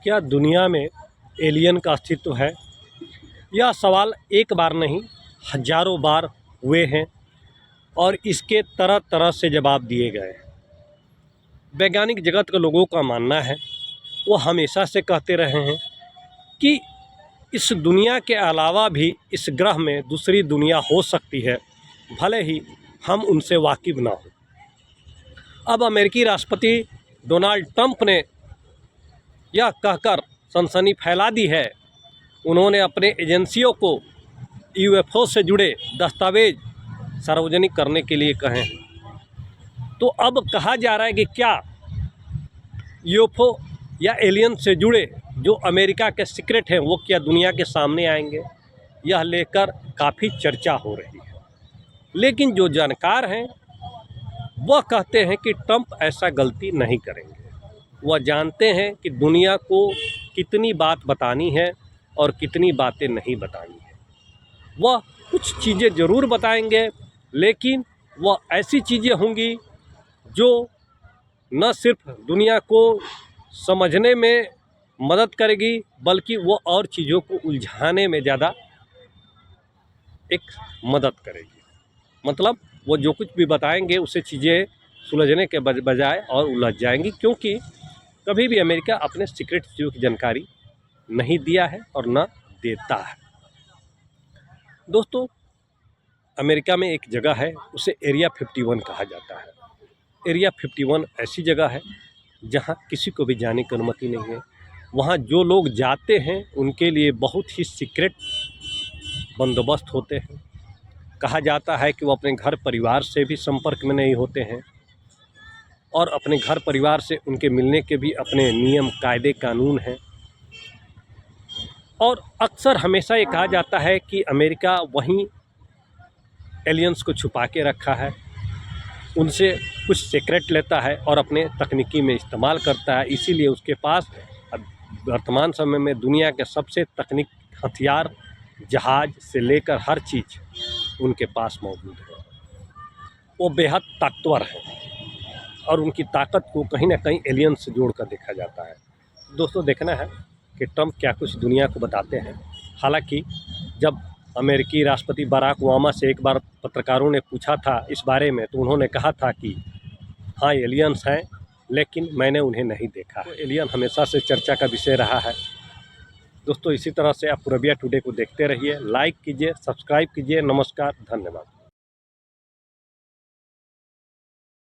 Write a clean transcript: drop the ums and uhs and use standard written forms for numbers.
क्या दुनिया में एलियन का अस्तित्व है? यह सवाल एक बार नहीं हजारों बार हुए हैं और इसके तरह तरह से जवाब दिए गए हैं। वैज्ञानिक जगत के लोगों का मानना है, वो हमेशा से कहते रहे हैं कि इस दुनिया के अलावा भी इस ग्रह में दूसरी दुनिया हो सकती है, भले ही हम उनसे वाकिफ ना हो। अब अमेरिकी राष्ट्रपति डोनाल्ड ट्रंप ने यह कहकर सनसनी फैला दी है। उन्होंने अपने एजेंसियों को यूएफओ से जुड़े दस्तावेज सार्वजनिक करने के लिए कहे हैं। तो अब कहा जा रहा है कि क्या यूएफओ या एलियन से जुड़े जो अमेरिका के सीक्रेट हैं वो क्या दुनिया के सामने आएंगे, यह लेकर काफ़ी चर्चा हो रही है। लेकिन जो जानकार हैं वह कहते हैं कि ट्रंप ऐसा गलती नहीं करेंगे। वह जानते हैं कि दुनिया को कितनी बात बतानी है और कितनी बातें नहीं बतानी है। वह कुछ चीज़ें ज़रूर बताएंगे, लेकिन वह ऐसी चीज़ें होंगी जो न सिर्फ दुनिया को समझने में मदद करेगी, बल्कि वो और चीज़ों को उलझाने में ज़्यादा एक मदद करेगी। मतलब वो जो कुछ भी बताएंगे उससे चीज़ें सुलझने के बजाय और उलझ जाएंगी, क्योंकि कभी भी अमेरिका अपने सीक्रेट चीज़ों की जानकारी नहीं दिया है और न देता है। दोस्तों, अमेरिका में एक जगह है, उसे एरिया 51 कहा जाता है। एरिया 51 ऐसी जगह है जहां किसी को भी जाने की अनुमति नहीं है। वहां जो लोग जाते हैं उनके लिए बहुत ही सीक्रेट बंदोबस्त होते हैं। कहा जाता है कि वो अपने घर परिवार से भी संपर्क में नहीं होते हैं और अपने घर परिवार से उनके मिलने के भी अपने नियम कायदे कानून हैं। और अक्सर हमेशा ये कहा जाता है कि अमेरिका वहीं एलियंस को छुपा के रखा है, उनसे कुछ सीक्रेट लेता है और अपने तकनीकी में इस्तेमाल करता है। इसीलिए उसके पास वर्तमान समय में दुनिया के सबसे तकनीक हथियार, जहाज से लेकर हर चीज़ उनके पास मौजूद है। वो बेहद ताकतवर हैं और उनकी ताकत को कहीं ना कहीं एलियन से जोड़कर देखा जाता है। दोस्तों, देखना है कि ट्रंप क्या कुछ दुनिया को बताते हैं। हालांकि जब अमेरिकी राष्ट्रपति बराक ओबामा से एक बार पत्रकारों ने पूछा था इस बारे में, तो उन्होंने कहा था कि हाँ, एलियंस हैं, लेकिन मैंने उन्हें नहीं देखा है। तो एलियन हमेशा से चर्चा का विषय रहा है। दोस्तों, इसी तरह से आप पूरबिया टुडे को देखते रहिए, लाइक कीजिए, सब्सक्राइब कीजिए। नमस्कार, धन्यवाद।